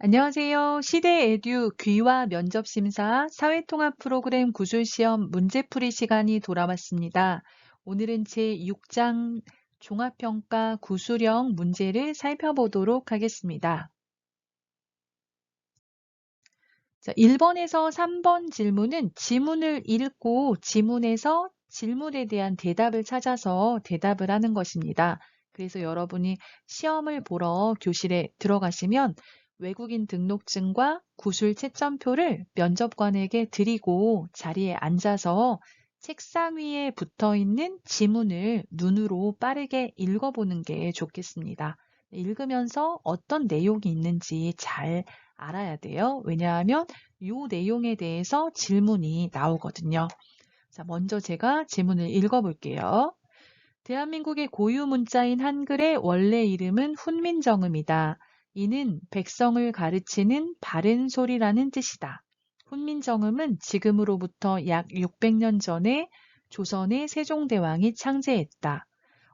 안녕하세요. 시대 에듀 귀화 면접 심사 사회통합 프로그램 구술시험 문제풀이 시간이 돌아왔습니다. 오늘은 제6장 종합평가 구술형 문제를 살펴보도록 하겠습니다. 자, 1번에서 3번 질문은 지문을 읽고 지문에서 질문에 대한 대답을 찾아서 대답을 하는 것입니다. 그래서 여러분이 시험을 보러 교실에 들어가시면 외국인 등록증과 구술 채점표를 면접관에게 드리고 자리에 앉아서 책상 위에 붙어 있는 지문을 눈으로 빠르게 읽어보는 게 좋겠습니다. 읽으면서 어떤 내용이 있는지 잘 알아야 돼요. 왜냐하면 이 내용에 대해서 질문이 나오거든요. 자, 먼저 제가 질문을 읽어볼게요. 대한민국의 고유 문자인 한글의 원래 이름은 훈민정음이다. 이는 백성을 가르치는 바른 소리라는 뜻이다. 훈민정음은 지금으로부터 약 600년 전에 조선의 세종대왕이 창제했다.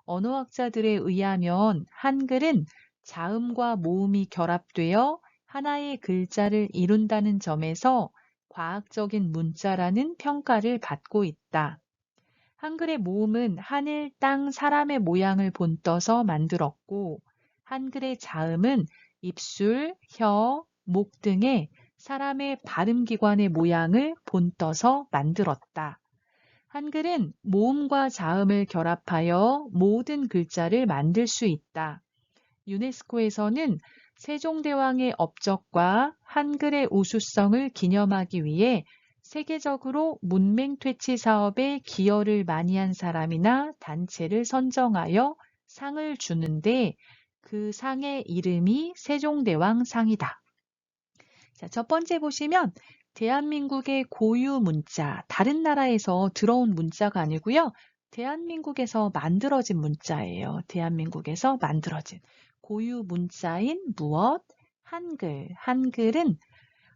언어학자들에 의하면 한글은 자음과 모음이 결합되어 하나의 글자를 이룬다는 점에서 과학적인 문자라는 평가를 받고 있다. 한글의 모음은 하늘, 땅, 사람의 모양을 본떠서 만들었고, 한글의 자음은 입술, 혀, 목 등의 사람의 발음기관의 모양을 본떠서 만들었다. 한글은 모음과 자음을 결합하여 모든 글자를 만들 수 있다. 유네스코에서는 세종대왕의 업적과 한글의 우수성을 기념하기 위해 세계적으로 문맹퇴치 사업에 기여를 많이 한 사람이나 단체를 선정하여 상을 주는데 그 상의 이름이 세종대왕 상이다. 자, 첫 번째 보시면 대한민국의 고유 문자, 다른 나라에서 들어온 문자가 아니고요. 대한민국에서 만들어진 문자예요. 대한민국에서 만들어진 고유 문자인 무엇? 한글. 한글은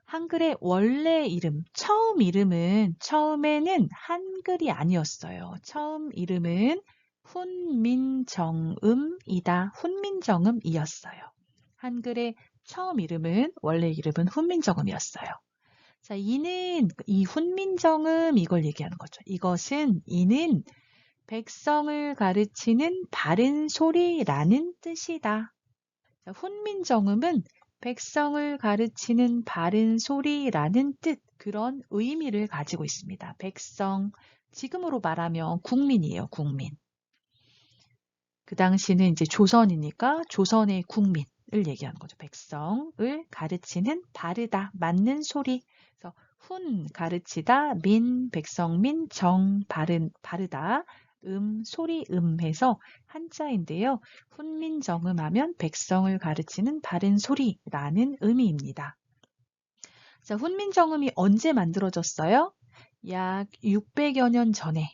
한글의 원래 이름, 처음에는 한글이 아니었어요. 처음 이름은 훈민정음이다. 훈민정음이었어요. 한글의 처음 이름은, 원래 이름은 훈민정음이었어요. 자, 이 훈민정음 이걸 얘기하는 거죠. 이는 백성을 가르치는 바른 소리라는 뜻이다. 자, 훈민정음은 백성을 가르치는 바른 소리라는 뜻, 그런 의미를 가지고 있습니다. 백성, 지금으로 말하면 국민이에요, 국민. 그 당시는 이제 조선이니까 조선의 국민을 얘기하는 거죠. 백성을 가르치는 바르다, 맞는 소리. 그래서 가르치다, 백성민, 바르다, 소리, 해서 한자인데요. 훈민정음하면 백성을 가르치는 바른 소리라는 의미입니다. 자, 훈민정음이 언제 만들어졌어요? 약 600여 년 전에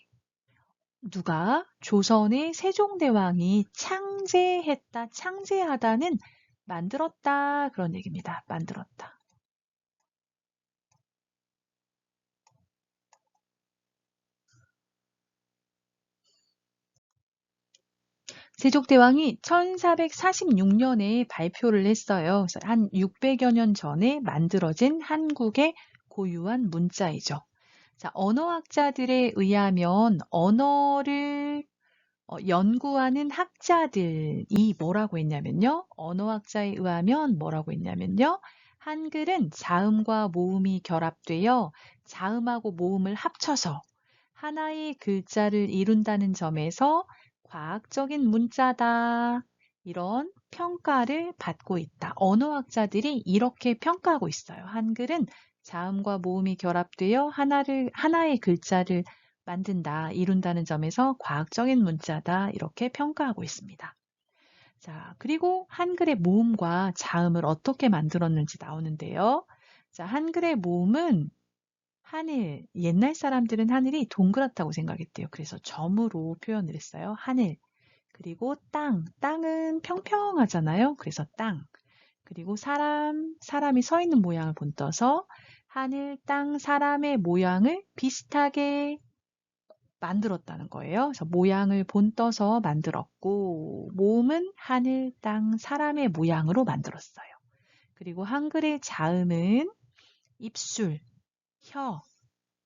누가 조선의 세종대왕이 창제하다는 만들었다 그런 얘기입니다. 만들었다. 세종대왕이 1446년에 발표를 했어요. 그래서 한 600여 년 전에 만들어진 한국의 고유한 문자이죠. 자, 언어학자들에 의하면 언어를 연구하는 학자들이 뭐라고 했냐면요. 언어학자에 의하면 뭐라고 했냐면요. 한글은 자음과 모음이 결합되어 자음하고 모음을 합쳐서 하나의 글자를 이룬다는 점에서 과학적인 문자다. 이런 평가를 받고 있다. 언어학자들이 이렇게 평가하고 있어요. 한글은 자음과 모음이 결합되어 하나의 글자를 만든다, 이룬다는 점에서 과학적인 문자다. 이렇게 평가하고 있습니다. 자, 그리고 한글의 모음과 자음을 어떻게 만들었는지 나오는데요. 자, 한글의 모음은 옛날 사람들은 하늘이 동그랗다고 생각했대요. 그래서 점으로 표현을 했어요. 하늘. 그리고 땅은 평평하잖아요. 그래서 땅. 그리고 사람이 서 있는 모양을 본떠서 하늘, 땅, 사람의 모양을 비슷하게 만들었다는 거예요. 그래서 모양을 본떠서 만들었고, 모음은 하늘, 땅, 사람의 모양으로 만들었어요. 그리고 한글의 자음은 입술, 혀,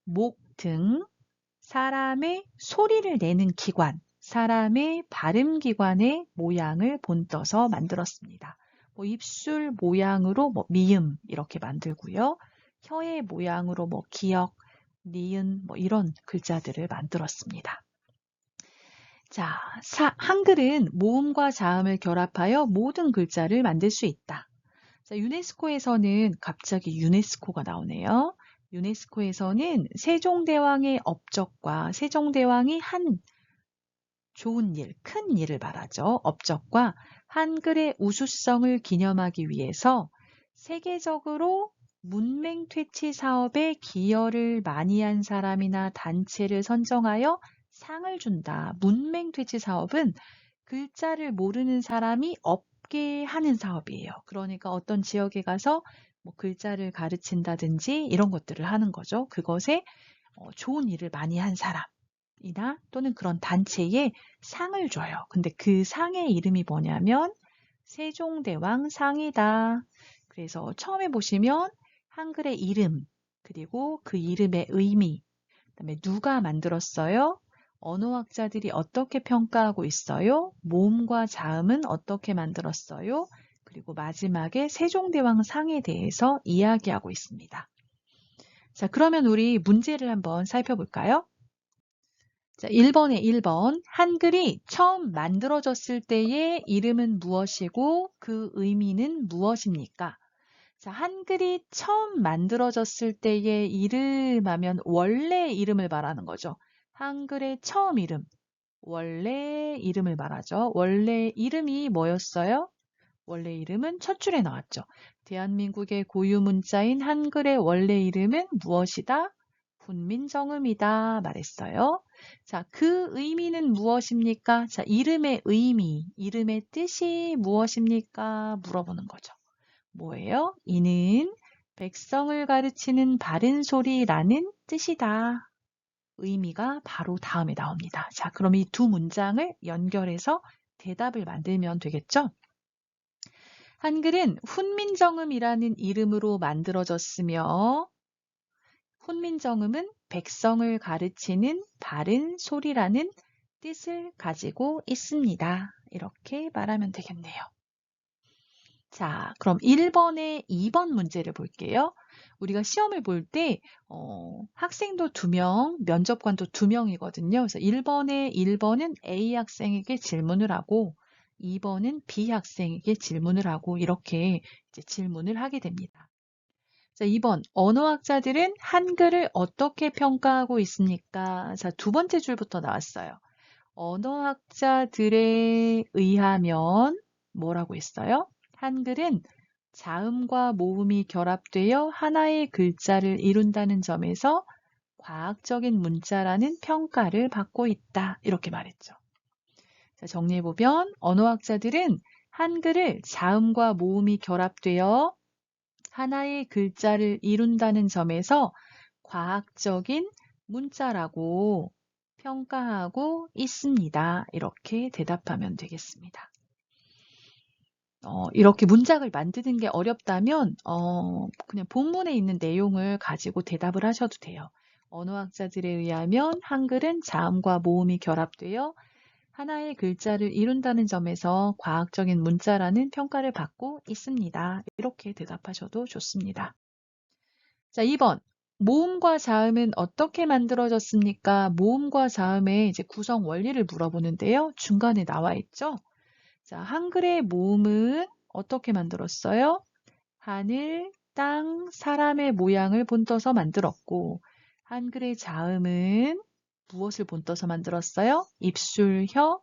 목 등 사람의 소리를 내는 기관, 사람의 발음 기관의 모양을 본떠서 만들었습니다. 입술 모양으로 미음 이렇게 만들고요. 혀의 모양으로 기역, 니은 이런 글자들을 만들었습니다. 자, 한글은 모음과 자음을 결합하여 모든 글자를 만들 수 있다. 자, 유네스코에서는 갑자기 유네스코가 나오네요. 유네스코에서는 세종대왕의 업적과 세종대왕이 한 좋은 일, 큰 일을 말하죠. 업적과 한글의 우수성을 기념하기 위해서 세계적으로 문맹 퇴치 사업에 기여를 많이 한 사람이나 단체를 선정하여 상을 준다. 문맹 퇴치 사업은 글자를 모르는 사람이 없게 하는 사업이에요. 그러니까 어떤 지역에 가서 글자를 가르친다든지 이런 것들을 하는 거죠. 그것에 좋은 일을 많이 한 사람이나 또는 그런 단체에 상을 줘요. 근데 그 상의 이름이 뭐냐면 세종대왕 상이다. 그래서 처음에 보시면 한글의 이름, 그리고 그 이름의 의미, 그다음에 누가 만들었어요? 언어학자들이 어떻게 평가하고 있어요? 모음과 자음은 어떻게 만들었어요? 그리고 마지막에 세종대왕 상에 대해서 이야기하고 있습니다. 자, 그러면 우리 문제를 한번 살펴볼까요? 자, 1번에 1번. 한글이 처음 만들어졌을 때의 이름은 무엇이고 그 의미는 무엇입니까? 자, 한글이 처음 만들어졌을 때의 이름 하면 원래 이름을 말하는 거죠. 한글의 처음 이름, 원래 이름을 말하죠. 원래 이름이 뭐였어요? 원래 이름은 첫 줄에 나왔죠. 대한민국의 고유 문자인 한글의 원래 이름은 무엇이다? 훈민정음이다 말했어요. 자, 그 의미는 무엇입니까? 자, 이름의 의미, 이름의 뜻이 무엇입니까? 물어보는 거죠. 뭐예요? 이는 백성을 가르치는 바른 소리라는 뜻이다. 의미가 바로 다음에 나옵니다. 자, 그럼 이 두 문장을 연결해서 대답을 만들면 되겠죠? 한글은 훈민정음이라는 이름으로 만들어졌으며 훈민정음은 백성을 가르치는 바른 소리라는 뜻을 가지고 있습니다. 이렇게 말하면 되겠네요. 자, 그럼 1번에 2번 문제를 볼게요. 우리가 시험을 볼 때 학생도 2명, 면접관도 2명이거든요. 그래서 1번은 A 학생에게 질문을 하고 2번은 B 학생에게 질문을 하고 이렇게 이제 질문을 하게 됩니다. 자, 2번. 언어학자들은 한글을 어떻게 평가하고 있습니까? 자, 두 번째 줄부터 나왔어요. 언어학자들에 의하면 뭐라고 했어요? 한글은 자음과 모음이 결합되어 하나의 글자를 이룬다는 점에서 과학적인 문자라는 평가를 받고 있다. 이렇게 말했죠. 자, 정리해보면 언어학자들은 한글을 자음과 모음이 결합되어 하나의 글자를 이룬다는 점에서 과학적인 문자라고 평가하고 있습니다. 이렇게 대답하면 되겠습니다. 이렇게 문장을 만드는 게 어렵다면 그냥 본문에 있는 내용을 가지고 대답을 하셔도 돼요. 언어학자들에 의하면 한글은 자음과 모음이 결합되어 하나의 글자를 이룬다는 점에서 과학적인 문자라는 평가를 받고 있습니다. 이렇게 대답하셔도 좋습니다. 자, 2번. 모음과 자음은 어떻게 만들어졌습니까? 모음과 자음의 이제 구성 원리를 물어보는데요. 중간에 나와 있죠? 자, 한글의 모음은 어떻게 만들었어요? 하늘, 땅, 사람의 모양을 본떠서 만들었고, 한글의 자음은 무엇을 본떠서 만들었어요? 입술, 혀,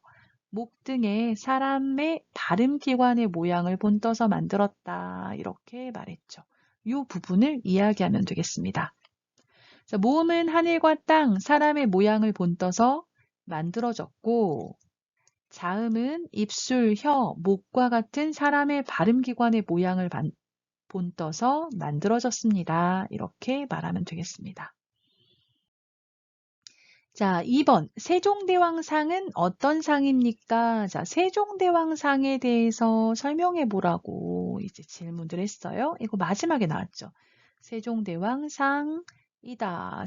목 등의 사람의 발음기관의 모양을 본떠서 만들었다. 이렇게 말했죠. 이 부분을 이야기하면 되겠습니다. 자, 모음은 하늘과 땅, 사람의 모양을 본떠서 만들어졌고, 자음은 입술, 혀, 목과 같은 사람의 발음기관의 모양을 본떠서 만들어졌습니다. 이렇게 말하면 되겠습니다. 자, 2번. 세종대왕상은 어떤 상입니까? 자, 세종대왕상에 대해서 설명해 보라고 이제 질문을 했어요. 이거 마지막에 나왔죠. 세종대왕상이다.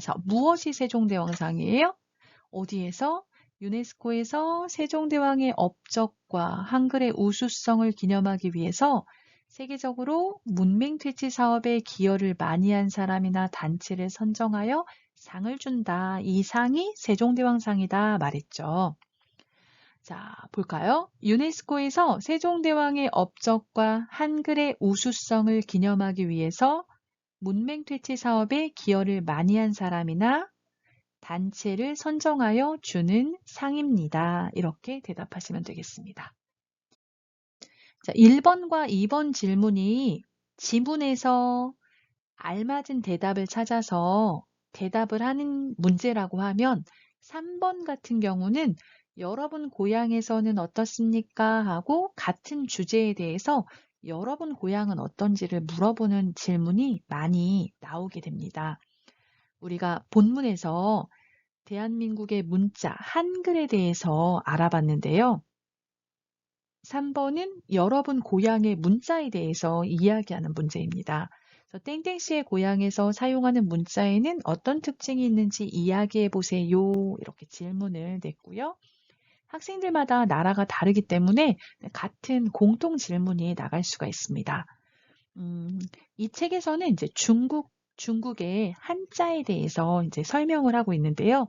자, 무엇이 세종대왕상이에요? 어디에서? 유네스코에서 세종대왕의 업적과 한글의 우수성을 기념하기 위해서 세계적으로 문맹퇴치 사업에 기여를 많이 한 사람이나 단체를 선정하여 상을 준다. 이 상이 세종대왕상이다 말했죠. 자, 볼까요? 유네스코에서 세종대왕의 업적과 한글의 우수성을 기념하기 위해서 문맹퇴치 사업에 기여를 많이 한 사람이나 단체를 선정하여 주는 상입니다. 이렇게 대답하시면 되겠습니다. 자, 1번과 2번 질문이 지문에서 알맞은 대답을 찾아서 대답을 하는 문제라고 하면 3번 같은 경우는 여러분 고향에서는 어떻습니까? 하고 같은 주제에 대해서 여러분 고향은 어떤지를 물어보는 질문이 많이 나오게 됩니다. 우리가 본문에서 대한민국의 문자, 한글에 대해서 알아봤는데요. 3번은 여러분 고향의 문자에 대해서 이야기하는 문제입니다. 땡땡씨의 고향에서 사용하는 문자에는 어떤 특징이 있는지 이야기해 보세요. 이렇게 질문을 냈고요. 학생들마다 나라가 다르기 때문에 같은 공통 질문이 나갈 수가 있습니다. 이 책에서는 이제 중국의 한자에 대해서 이제 설명을 하고 있는데요.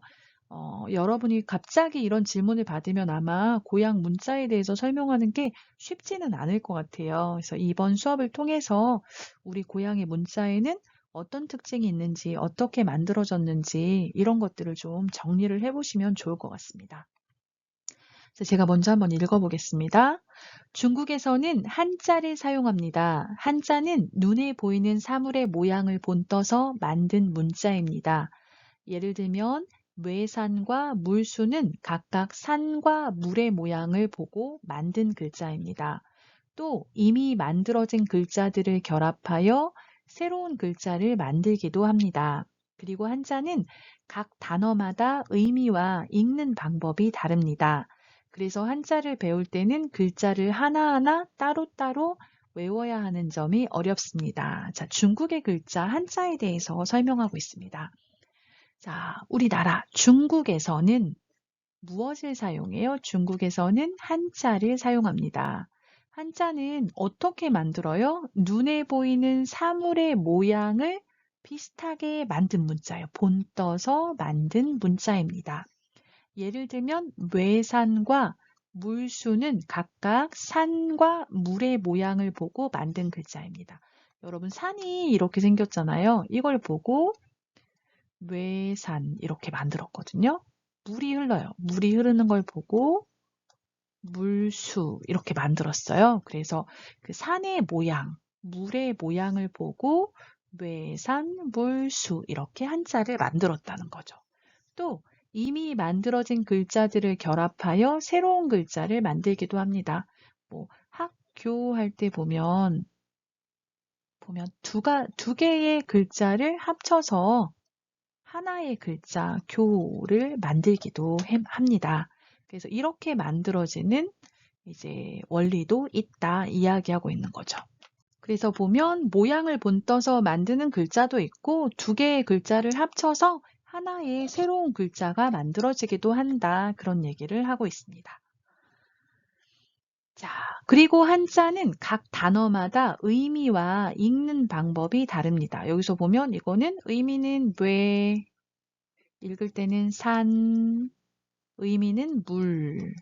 여러분이 갑자기 이런 질문을 받으면 아마 고향 문자에 대해서 설명하는 게 쉽지는 않을 것 같아요. 그래서 이번 수업을 통해서 우리 고향의 문자에는 어떤 특징이 있는지, 어떻게 만들어졌는지 이런 것들을 좀 정리를 해보시면 좋을 것 같습니다. 제가 먼저 한번 읽어보겠습니다. 중국에서는 한자를 사용합니다. 한자는 눈에 보이는 사물의 모양을 본떠서 만든 문자입니다. 예를 들면 뇌산과 물수는 각각 산과 물의 모양을 보고 만든 글자입니다. 또 이미 만들어진 글자들을 결합하여 새로운 글자를 만들기도 합니다. 그리고 한자는 각 단어마다 의미와 읽는 방법이 다릅니다. 그래서 한자를 배울 때는 글자를 하나하나 따로따로 외워야 하는 점이 어렵습니다. 자, 중국의 글자 한자에 대해서 설명하고 있습니다. 자, 우리나라 중국에서는 무엇을 사용해요? 중국에서는 한자를 사용합니다. 한자는 어떻게 만들어요? 눈에 보이는 사물의 모양을 비슷하게 만든 문자예요. 본떠서 만든 문자입니다. 예를 들면 외산과 물수는 각각 산과 물의 모양을 보고 만든 글자입니다. 여러분 산이 이렇게 생겼잖아요. 이걸 보고 외산 이렇게 만들었거든요. 물이 흘러요. 물이 흐르는 걸 보고 물수 이렇게 만들었어요. 그래서 그 산의 모양, 물의 모양을 보고 외산, 물수 이렇게 한자를 만들었다는 거죠. 또 이미 만들어진 글자들을 결합하여 새로운 글자를 만들기도 합니다. 뭐 학교 할 때 보면 두 개의 글자를 합쳐서 하나의 글자 교를 만들기도 합니다. 그래서 이렇게 만들어지는 이제 원리도 있다 이야기하고 있는 거죠. 그래서 보면 모양을 본떠서 만드는 글자도 있고 두 개의 글자를 합쳐서 하나의 새로운 글자가 만들어지기도 한다. 그런 얘기를 하고 있습니다. 자, 그리고 한자는 각 단어마다 의미와 읽는 방법이 다릅니다. 여기서 보면 이거는 의미는 뇌, 읽을 때는 산, 의미는 물,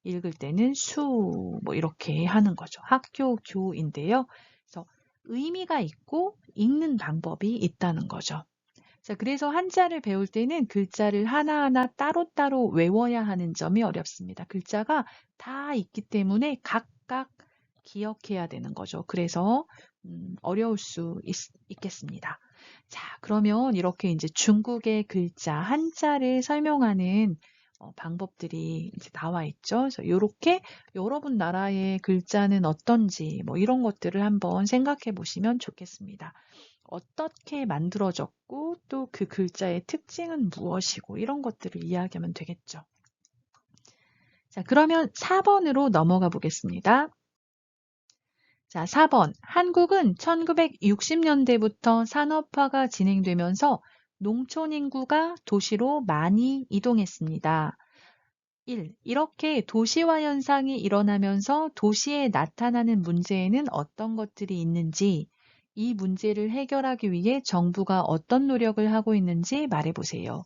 읽을 때는 수, 뭐 이렇게 하는 거죠. 학교, 교인데요. 그래서 의미가 있고 읽는 방법이 있다는 거죠. 자, 그래서 한자를 배울 때는 글자를 하나하나 따로따로 외워야 하는 점이 어렵습니다. 글자가 다 있기 때문에 각각 기억해야 되는 거죠. 그래서 어려울 수 있겠습니다. 자, 그러면 이렇게 이제 중국의 글자 한자를 설명하는 방법들이 이제 나와 있죠. 그래서 요렇게 여러분 나라의 글자는 어떤지 뭐 이런 것들을 한번 생각해 보시면 좋겠습니다. 어떻게 만들어졌고 또 그 글자의 특징은 무엇이고 이런 것들을 이야기하면 되겠죠. 자, 그러면 4번으로 넘어가 보겠습니다. 자, 4번. 한국은 1960년대부터 산업화가 진행되면서 농촌 인구가 도시로 많이 이동했습니다. 1. 이렇게 도시화 현상이 일어나면서 도시에 나타나는 문제에는 어떤 것들이 있는지, 이 문제를 해결하기 위해 정부가 어떤 노력을 하고 있는지 말해보세요.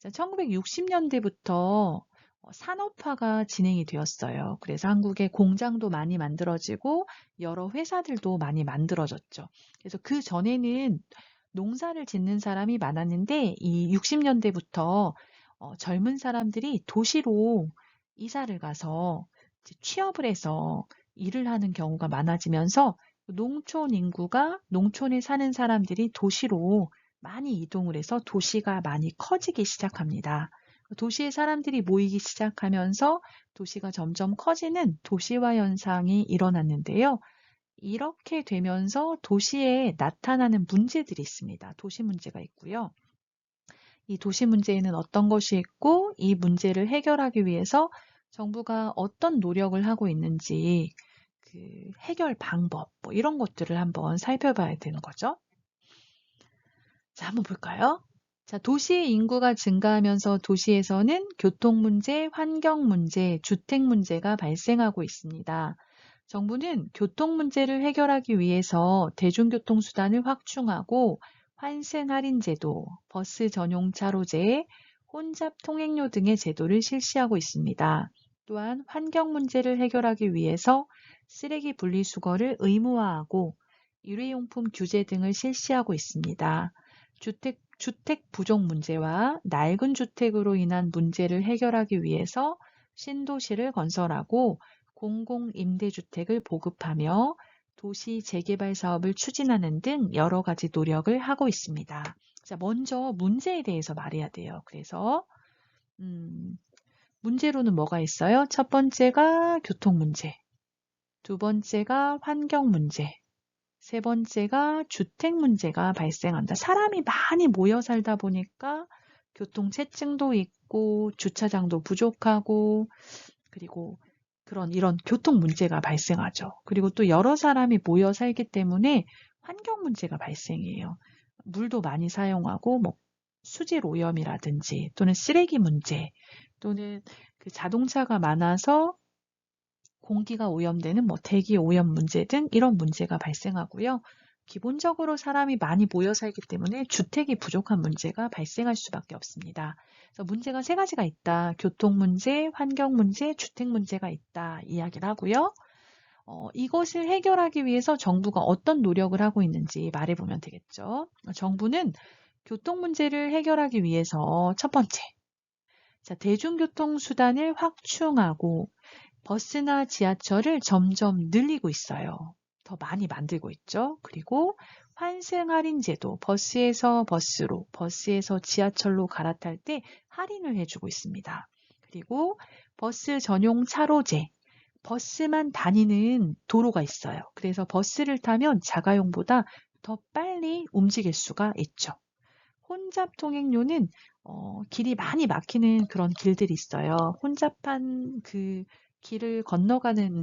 1960년대부터 산업화가 진행이 되었어요. 그래서 한국에 공장도 많이 만들어지고 여러 회사들도 많이 만들어졌죠. 그래서 그 전에는 농사를 짓는 사람이 많았는데 이 60년대부터 젊은 사람들이 도시로 이사를 가서 취업을 해서 일을 하는 경우가 많아지면서 농촌 인구가 농촌에 사는 사람들이 도시로 많이 이동을 해서 도시가 많이 커지기 시작합니다. 도시에 사람들이 모이기 시작하면서 도시가 점점 커지는 도시화 현상이 일어났는데요. 이렇게 되면서 도시에 나타나는 문제들이 있습니다. 도시 문제가 있고요. 이 도시 문제에는 어떤 것이 있고 이 문제를 해결하기 위해서 정부가 어떤 노력을 하고 있는지 그 해결 방법 뭐 이런 것들을 한번 살펴봐야 되는 거죠. 자, 한번 볼까요? 자, 도시의 인구가 증가하면서 도시에서는 교통 문제, 환경 문제, 주택 문제가 발생하고 있습니다. 정부는 교통 문제를 해결하기 위해서 대중교통 수단을 확충하고 환승 할인 제도, 버스 전용 차로제, 혼잡 통행료 등의 제도를 실시하고 있습니다. 또한 환경 문제를 해결하기 위해서 쓰레기 분리수거를 의무화하고 일회용품 규제 등을 실시하고 있습니다. 주택 부족 문제와 낡은 주택으로 인한 문제를 해결하기 위해서 신도시를 건설하고 공공임대주택을 보급하며 도시 재개발 사업을 추진하는 등 여러 가지 노력을 하고 있습니다. 자, 먼저 문제에 대해서 말해야 돼요. 그래서 문제로는 뭐가 있어요? 첫 번째가 교통 문제, 두 번째가 환경 문제, 세 번째가 주택 문제가 발생한다. 사람이 많이 모여 살다 보니까 교통체증도 있고 주차장도 부족하고 그리고 이런 교통 문제가 발생하죠. 그리고 또 여러 사람이 모여 살기 때문에 환경 문제가 발생해요. 물도 많이 사용하고 뭐 수질 오염이라든지 또는 쓰레기 문제 또는 그 자동차가 많아서 공기가 오염되는 뭐 대기 오염 문제 등 이런 문제가 발생하고요. 기본적으로 사람이 많이 모여 살기 때문에 주택이 부족한 문제가 발생할 수밖에 없습니다. 그래서 문제가 세 가지가 있다. 교통 문제, 환경 문제, 주택 문제가 있다 이야기를 하고요. 이것을 해결하기 위해서 정부가 어떤 노력을 하고 있는지 말해보면 되겠죠. 정부는 교통 문제를 해결하기 위해서 첫 번째, 대중교통 수단을 확충하고 버스나 지하철을 점점 늘리고 있어요. 더 많이 만들고 있죠. 그리고 환승 할인 제도, 버스에서 버스로, 버스에서 지하철로 갈아탈 때 할인을 해주고 있습니다. 그리고 버스 전용 차로제, 버스만 다니는 도로가 있어요. 그래서 버스를 타면 자가용보다 더 빨리 움직일 수가 있죠. 혼잡 통행료는 길이 많이 막히는 그런 길들이 있어요. 혼잡한 그 길을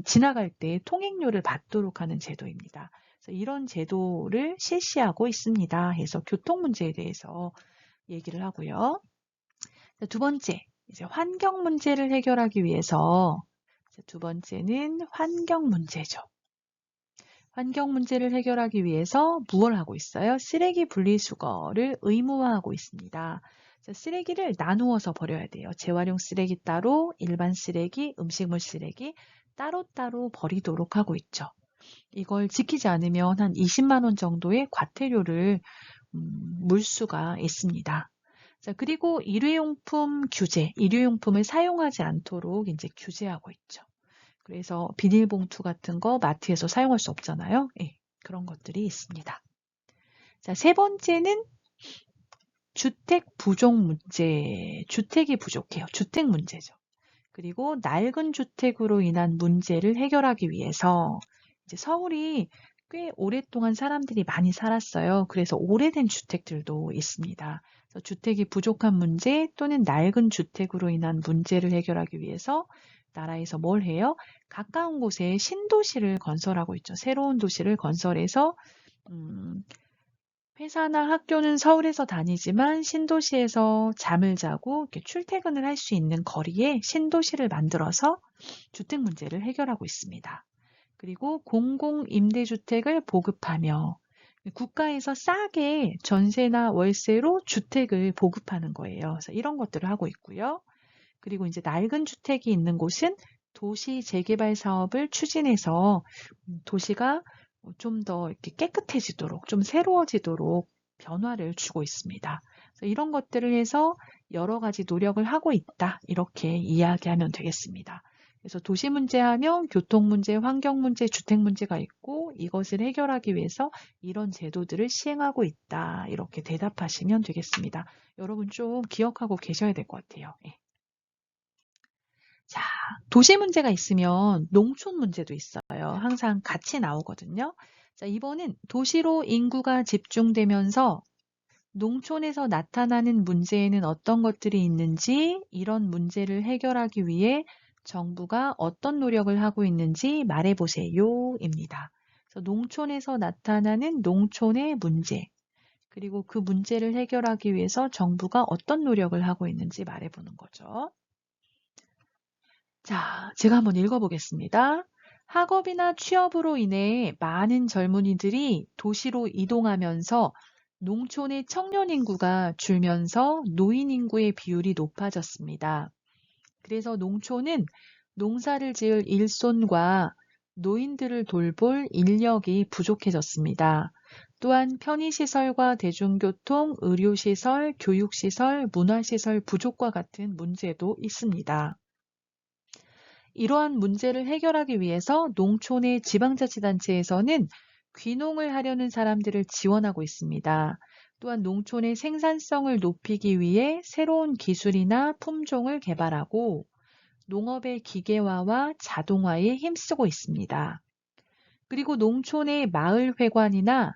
지나갈 때 통행료를 받도록 하는 제도입니다. 그래서 이런 제도를 실시하고 있습니다. 해서 교통 문제에 대해서 얘기를 하고요. 두 번째, 이제 환경 문제를 해결하기 위해서 두 번째는 환경 문제죠. 환경 문제를 해결하기 위해서 무엇을 하고 있어요? 쓰레기 분리수거를 의무화하고 있습니다. 쓰레기를 나누어서 버려야 돼요. 재활용 쓰레기 따로, 일반 쓰레기, 음식물 쓰레기 따로따로 버리도록 하고 있죠. 이걸 지키지 않으면 한 20만 원 정도의 과태료를 물 수가 있습니다. 자, 그리고 일회용품 규제, 일회용품을 사용하지 않도록 이제 규제하고 있죠. 그래서 비닐봉투 같은 거 마트에서 사용할 수 없잖아요. 예, 그런 것들이 있습니다. 자, 세 번째는 주택 부족 문제, 주택이 부족해요. 주택 문제죠. 그리고 낡은 주택으로 인한 문제를 해결하기 위해서 이제 서울이 꽤 오랫동안 사람들이 많이 살았어요. 그래서 오래된 주택들도 있습니다. 그래서 주택이 부족한 문제 또는 낡은 주택으로 인한 문제를 해결하기 위해서 나라에서 뭘 해요? 가까운 곳에 신도시를 건설하고 있죠. 새로운 도시를 건설해서 회사나 학교는 서울에서 다니지만 신도시에서 잠을 자고 이렇게 출퇴근을 할 수 있는 거리에 신도시를 만들어서 주택 문제를 해결하고 있습니다. 그리고 공공임대주택을 보급하며 국가에서 싸게 전세나 월세로 주택을 보급하는 거예요. 그래서 이런 것들을 하고 있고요. 그리고 이제 낡은 주택이 있는 곳은 도시 재개발 사업을 추진해서 도시가 좀 더 이렇게 깨끗해지도록, 좀 새로워지도록 변화를 주고 있습니다. 그래서 이런 것들을 해서 여러 가지 노력을 하고 있다. 이렇게 이야기하면 되겠습니다. 그래서 도시 문제하면 교통 문제, 환경 문제, 주택 문제가 있고 이것을 해결하기 위해서 이런 제도들을 시행하고 있다. 이렇게 대답하시면 되겠습니다. 여러분 좀 기억하고 계셔야 될 것 같아요. 예. 자, 도시 문제가 있으면 농촌 문제도 있어요. 항상 같이 나오거든요. 자, 이번은 도시로 인구가 집중되면서 농촌에서 나타나는 문제에는 어떤 것들이 있는지, 이런 문제를 해결하기 위해 정부가 어떤 노력을 하고 있는지 말해보세요. 입니다. 그래서 농촌에서 나타나는 농촌의 문제, 그리고 그 문제를 해결하기 위해서 정부가 어떤 노력을 하고 있는지 말해보는 거죠. 자, 제가 한번 읽어보겠습니다. 학업이나 취업으로 인해 많은 젊은이들이 도시로 이동하면서 농촌의 청년 인구가 줄면서 노인 인구의 비율이 높아졌습니다. 그래서 농촌은 농사를 지을 일손과 노인들을 돌볼 인력이 부족해졌습니다. 또한 편의시설과 대중교통, 의료시설, 교육시설, 문화시설 부족과 같은 문제도 있습니다. 이러한 문제를 해결하기 위해서 농촌의 지방자치단체에서는 귀농을 하려는 사람들을 지원하고 있습니다. 또한 농촌의 생산성을 높이기 위해 새로운 기술이나 품종을 개발하고 농업의 기계화와 자동화에 힘쓰고 있습니다. 그리고 농촌의 마을회관이나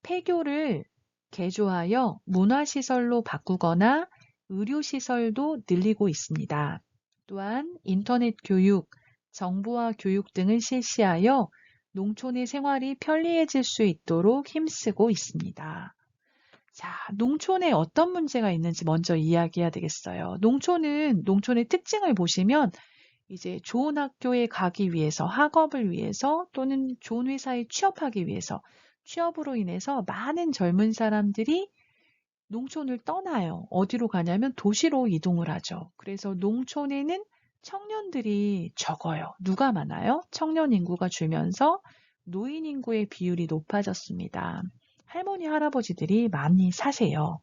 폐교를 개조하여 문화시설로 바꾸거나 의료시설도 늘리고 있습니다. 또한 인터넷 교육, 정보화 교육 등을 실시하여 농촌의 생활이 편리해질 수 있도록 힘쓰고 있습니다. 자, 농촌에 어떤 문제가 있는지 먼저 이야기해야 되겠어요. 농촌의 특징을 보시면 이제 좋은 학교에 가기 위해서, 학업을 위해서 또는 좋은 회사에 취업하기 위해서 취업으로 인해서 많은 젊은 사람들이 농촌을 떠나요. 어디로 가냐면 도시로 이동을 하죠. 그래서 농촌에는 청년들이 적어요. 누가 많아요? 청년 인구가 줄면서 노인 인구의 비율이 높아졌습니다. 할머니, 할아버지들이 많이 사세요.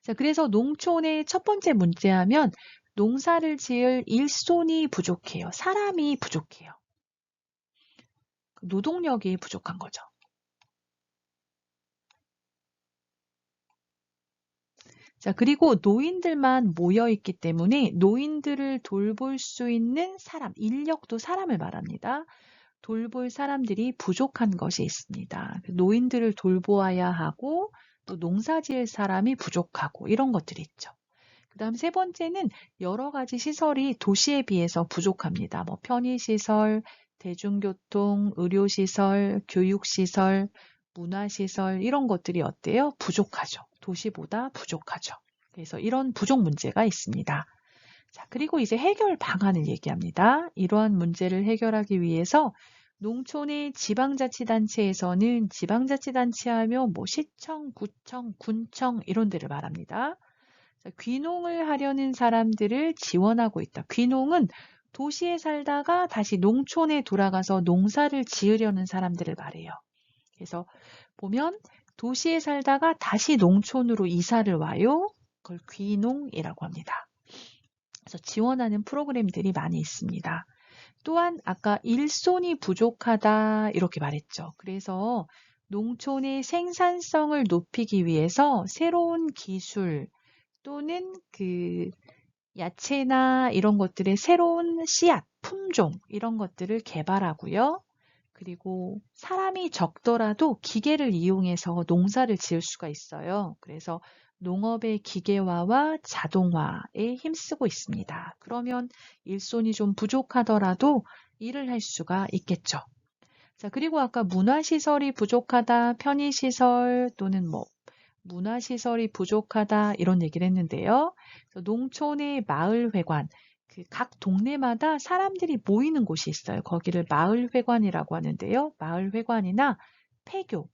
자, 그래서 농촌의 첫 번째 문제하면 농사를 지을 일손이 부족해요. 사람이 부족해요. 노동력이 부족한 거죠. 자, 그리고 노인들만 모여 있기 때문에 노인들을 돌볼 수 있는 사람, 인력도 사람을 말합니다. 돌볼 사람들이 부족한 것이 있습니다. 노인들을 돌보아야 하고 또 농사 지을 사람이 부족하고 이런 것들이 있죠. 그 다음 세 번째는 여러 가지 시설이 도시에 비해서 부족합니다. 뭐 편의시설, 대중교통, 의료시설, 교육시설, 문화시설 이런 것들이 어때요? 부족하죠. 도시보다 부족하죠. 그래서 이런 부족 문제가 있습니다. 자, 그리고 이제 해결 방안을 얘기합니다. 이러한 문제를 해결하기 위해서 농촌의 지방자치단체에서는 지방자치단체 하면 뭐 시청, 구청, 군청 이런 데를 말합니다. 자, 귀농을 하려는 사람들을 지원하고 있다. 귀농은 도시에 살다가 다시 농촌에 돌아가서 농사를 지으려는 사람들을 말해요. 그래서 보면 도시에 살다가 다시 농촌으로 이사를 와요. 그걸 귀농이라고 합니다. 그래서 지원하는 프로그램들이 많이 있습니다. 또한 아까 일손이 부족하다 이렇게 말했죠. 그래서 농촌의 생산성을 높이기 위해서 새로운 기술 또는 야채나 이런 것들의 새로운 씨앗, 품종 이런 것들을 개발하고요. 그리고 사람이 적더라도 기계를 이용해서 농사를 지을 수가 있어요. 그래서 농업의 기계화와 자동화에 힘쓰고 있습니다. 그러면 일손이 좀 부족하더라도 일을 할 수가 있겠죠. 자, 그리고 아까 문화시설이 부족하다, 편의시설 또는 문화시설이 부족하다 이런 얘기를 했는데요. 농촌의 마을회관, 각 동네마다 사람들이 모이는 곳이 있어요. 거기를 마을회관이라고 하는데요. 마을회관이나 폐교.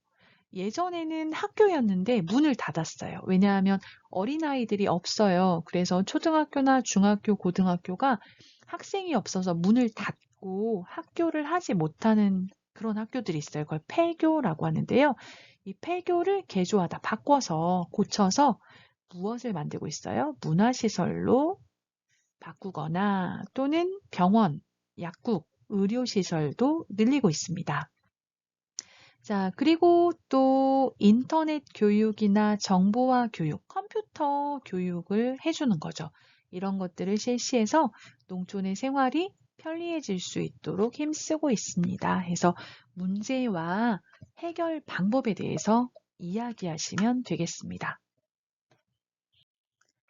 예전에는 학교였는데 문을 닫았어요. 왜냐하면 어린아이들이 없어요. 그래서 초등학교나 중학교, 고등학교가 학생이 없어서 문을 닫고 학교를 하지 못하는 그런 학교들이 있어요. 그걸 폐교라고 하는데요. 이 폐교를 개조하다, 바꿔서, 고쳐서 무엇을 만들고 있어요? 문화시설로 바꾸거나 또는 병원, 약국, 의료시설도 늘리고 있습니다. 자, 그리고 또 인터넷 교육이나 정보화 교육, 컴퓨터 교육을 해주는 거죠. 이런 것들을 실시해서 농촌의 생활이 편리해질 수 있도록 힘쓰고 있습니다. 해서 문제와 해결 방법에 대해서 이야기하시면 되겠습니다.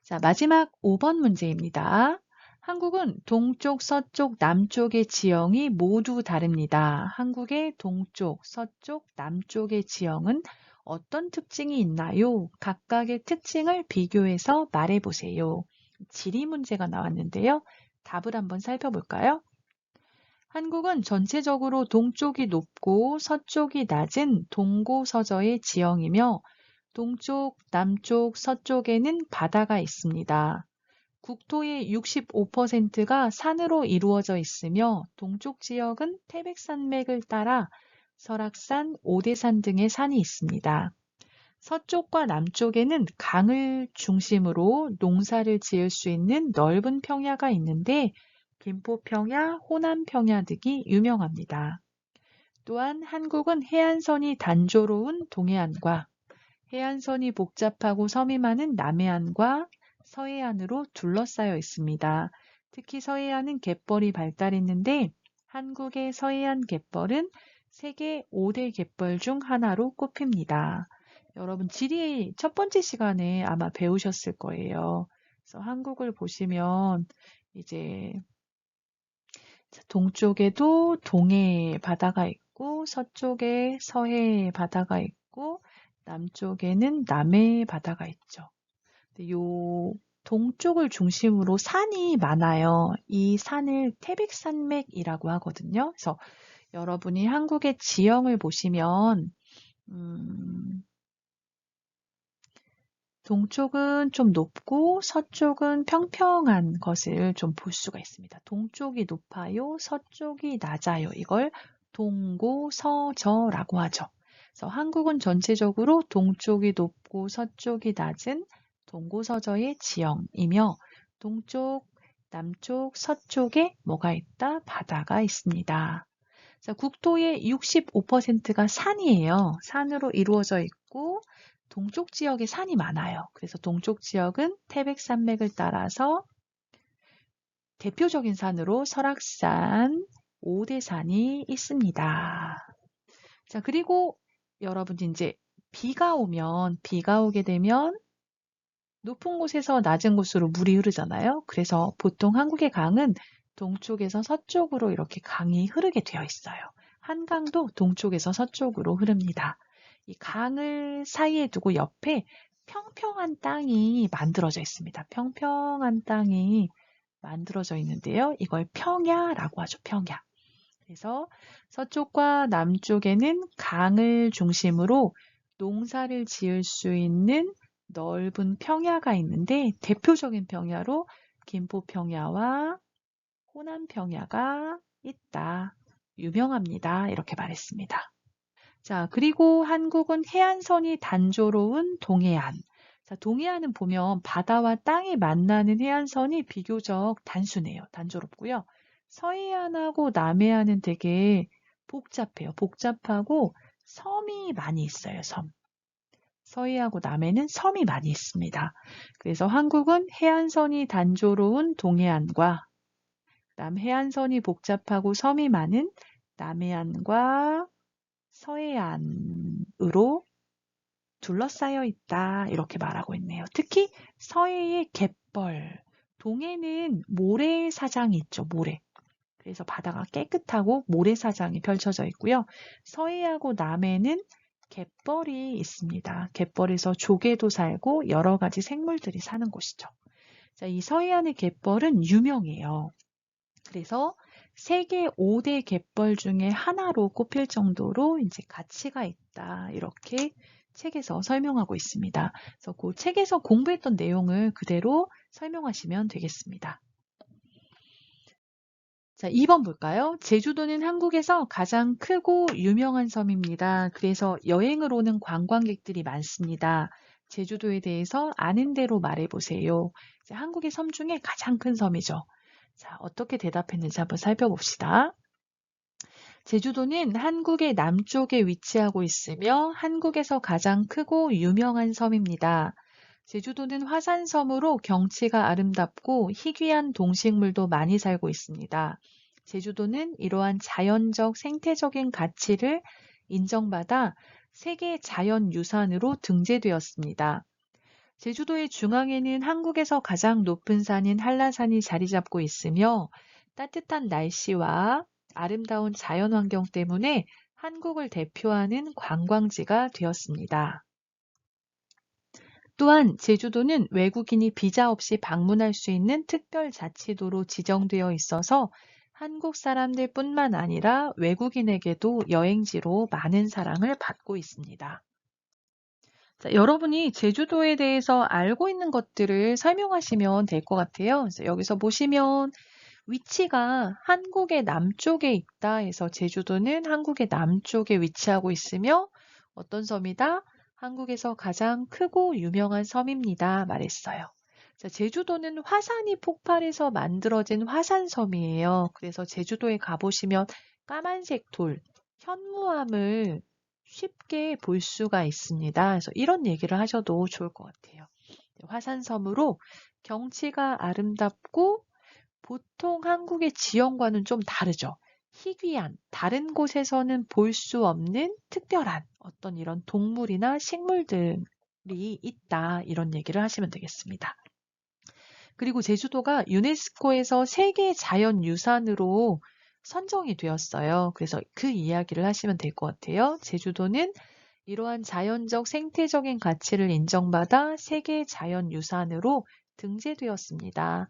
자, 마지막 5번 문제입니다. 한국은 동쪽, 서쪽, 남쪽의 지형이 모두 다릅니다. 한국의 동쪽, 서쪽, 남쪽의 지형은 어떤 특징이 있나요? 각각의 특징을 비교해서 말해보세요. 지리 문제가 나왔는데요. 답을 한번 살펴볼까요? 한국은 전체적으로 동쪽이 높고 서쪽이 낮은 동고서저의 지형이며 동쪽, 남쪽, 서쪽에는 바다가 있습니다. 국토의 65%가 산으로 이루어져 있으며 동쪽 지역은 태백산맥을 따라 설악산, 오대산 등의 산이 있습니다. 서쪽과 남쪽에는 강을 중심으로 농사를 지을 수 있는 넓은 평야가 있는데 김포평야, 호남평야 등이 유명합니다. 또한 한국은 해안선이 단조로운 동해안과 해안선이 복잡하고 섬이 많은 남해안과 서해안으로 둘러싸여 있습니다. 특히 서해안은 갯벌이 발달했는데 한국의 서해안 갯벌은 세계 5대 갯벌 중 하나로 꼽힙니다. 여러분 지리 첫 번째 시간에 아마 배우셨을 거예요. 그래서 한국을 보시면 이제 동쪽에도 동해 바다가 있고 서쪽에 서해 바다가 있고 남쪽에는 남해 바다가 있죠. 요 동쪽을 중심으로 산이 많아요. 이 산을 태백산맥이라고 하거든요. 그래서 여러분이 한국의 지형을 보시면 동쪽은 좀 높고 서쪽은 평평한 것을 좀 볼 수가 있습니다. 동쪽이 높아요, 서쪽이 낮아요. 이걸 동고서저라고 하죠. 그래서 한국은 전체적으로 동쪽이 높고 서쪽이 낮은 동고서저의 지형이며 동쪽, 남쪽, 서쪽에 뭐가 있다? 바다가 있습니다. 자, 국토의 65%가 산이에요. 산으로 이루어져 있고 동쪽 지역에 산이 많아요. 그래서 동쪽 지역은 태백산맥을 따라서 대표적인 산으로 설악산, 오대산이 있습니다. 자, 그리고 여러분 이제 비가 오게 되면 높은 곳에서 낮은 곳으로 물이 흐르잖아요. 그래서 보통 한국의 강은 동쪽에서 서쪽으로 이렇게 강이 흐르게 되어 있어요. 한강도 동쪽에서 서쪽으로 흐릅니다. 이 강을 사이에 두고 옆에 평평한 땅이 만들어져 있습니다. 평평한 땅이 만들어져 있는데요. 이걸 평야라고 하죠. 평야. 그래서 서쪽과 남쪽에는 강을 중심으로 농사를 지을 수 있는 넓은 평야가 있는데 대표적인 평야로 김포평야와 호남평야가 있다. 유명합니다. 이렇게 말했습니다. 자, 그리고 한국은 해안선이 단조로운 동해안. 자, 동해안은 보면 바다와 땅이 만나는 해안선이 비교적 단순해요. 단조롭고요. 서해안하고 남해안은 되게 복잡해요. 복잡하고 섬이 많이 있어요. 섬. 서해하고 남해는 섬이 많이 있습니다. 그래서 한국은 해안선이 단조로운 동해안과 남해안선이 복잡하고 섬이 많은 남해안과 서해안으로 둘러싸여 있다. 이렇게 말하고 있네요. 특히 서해의 갯벌, 동해는 모래사장이 있죠. 모래. 그래서 바다가 깨끗하고 모래사장이 펼쳐져 있고요. 서해하고 남해는 갯벌이 있습니다. 갯벌에서 조개도 살고 여러 가지 생물들이 사는 곳이죠. 자, 이 서해안의 갯벌은 유명해요. 그래서 세계 5대 갯벌 중에 하나로 꼽힐 정도로 이제 가치가 있다. 이렇게 책에서 설명하고 있습니다. 그래서 그 책에서 공부했던 내용을 그대로 설명하시면 되겠습니다. 자, 2번 볼까요? 제주도는 한국에서 가장 크고 유명한 섬입니다. 그래서 여행을 오는 관광객들이 많습니다. 제주도에 대해서 아는 대로 말해보세요. 한국의 섬 중에 가장 큰 섬이죠. 자, 어떻게 대답했는지 한번 살펴봅시다. 제주도는 한국의 남쪽에 위치하고 있으며 한국에서 가장 크고 유명한 섬입니다. 제주도는 화산섬으로 경치가 아름답고 희귀한 동식물도 많이 살고 있습니다. 제주도는 이러한 자연적 생태적인 가치를 인정받아 세계 자연유산으로 등재되었습니다. 제주도의 중앙에는 한국에서 가장 높은 산인 한라산이 자리 잡고 있으며 따뜻한 날씨와 아름다운 자연환경 때문에 한국을 대표하는 관광지가 되었습니다. 또한 제주도는 외국인이 비자 없이 방문할 수 있는 특별자치도로 지정되어 있어서 한국 사람들뿐만 아니라 외국인에게도 여행지로 많은 사랑을 받고 있습니다. 자, 여러분이 제주도에 대해서 알고 있는 것들을 설명하시면 될 것 같아요. 그래서 여기서 보시면 위치가 한국의 남쪽에 있다 해서 제주도는 한국의 남쪽에 위치하고 있으며 어떤 섬이다? 한국에서 가장 크고 유명한 섬입니다. 말했어요. 자, 제주도는 화산이 폭발해서 만들어진 화산섬이에요. 그래서 제주도에 가보시면 까만색 돌, 현무암을 쉽게 볼 수가 있습니다. 그래서 이런 얘기를 하셔도 좋을 것 같아요. 화산섬으로 경치가 아름답고 보통 한국의 지형과는 좀 다르죠. 희귀한, 다른 곳에서는 볼 수 없는 특별한 어떤 이런 동물이나 식물들이 있다. 이런 얘기를 하시면 되겠습니다. 그리고 제주도가 유네스코에서 세계 자연유산으로 선정이 되었어요. 그래서 그 이야기를 하시면 될 것 같아요. 제주도는 이러한 자연적 생태적인 가치를 인정받아 세계 자연유산으로 등재되었습니다.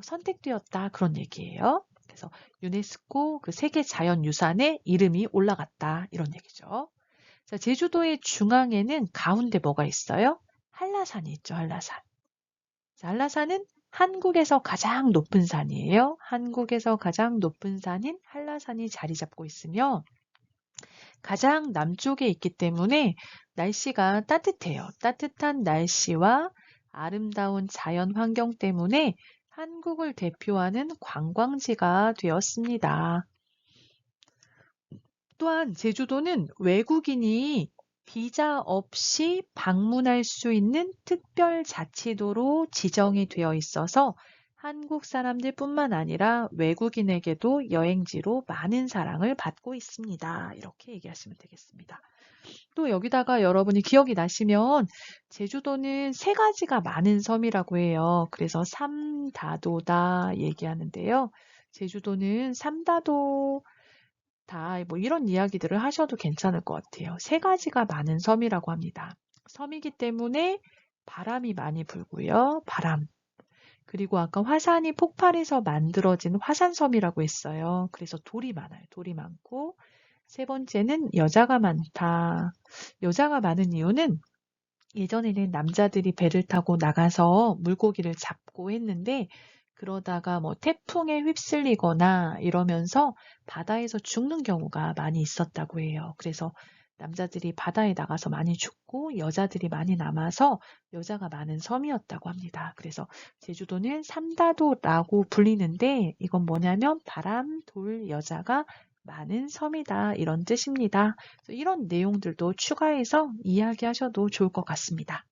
선택되었다 그런 얘기예요. 그래서 유네스코 그 세계 자연유산에 이름이 올라갔다 이런 얘기죠. 자, 제주도의 중앙에는 가운데 뭐가 있어요? 한라산이 있죠. 한라산. 자, 한라산은 한국에서 가장 높은 산이에요. 한국에서 가장 높은 산인 한라산이 자리 잡고 있으며 가장 남쪽에 있기 때문에 날씨가 따뜻해요. 따뜻한 날씨와 아름다운 자연 환경 때문에 한국을 대표하는 관광지가 되었습니다. 또한 제주도는 외국인이 비자 없이 방문할 수 있는 특별자치도로 지정이 되어 있어서 한국 사람들뿐만 아니라 외국인에게도 여행지로 많은 사랑을 받고 있습니다. 이렇게 얘기하시면 되겠습니다. 또 여기다가 여러분이 기억이 나시면 제주도는 세 가지가 많은 섬이라고 해요. 그래서 삼다도다 얘기하는데요. 제주도는 삼다도 다 뭐 이런 이야기들을 하셔도 괜찮을 것 같아요. 세 가지가 많은 섬이라고 합니다. 섬이기 때문에 바람이 많이 불고요. 바람. 그리고 아까 화산이 폭발해서 만들어진 화산섬이라고 했어요. 그래서 돌이 많아요. 돌이 많고 세 번째는 여자가 많다. 여자가 많은 이유는 예전에는 남자들이 배를 타고 나가서 물고기를 잡고 했는데 그러다가 뭐 태풍에 휩쓸리거나 이러면서 바다에서 죽는 경우가 많이 있었다고 해요. 그래서 남자들이 바다에 나가서 많이 죽고 여자들이 많이 남아서 여자가 많은 섬이었다고 합니다. 그래서 제주도는 삼다도라고 불리는데 이건 뭐냐면 바람, 돌, 여자가 많은 섬이다 이런 뜻입니다. 그래서 이런 내용들도 추가해서 이야기하셔도 좋을 것 같습니다.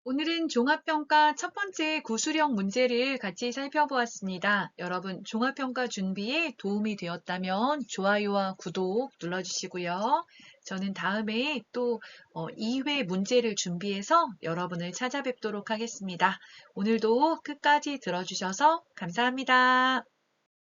오늘은 종합평가 첫 번째 구술형 문제를 같이 살펴보았습니다. 여러분 종합평가 준비에 도움이 되었다면 좋아요와 구독 눌러주시고요. 저는 다음에 또 2회 문제를 준비해서 여러분을 찾아뵙도록 하겠습니다. 오늘도 끝까지 들어주셔서 감사합니다.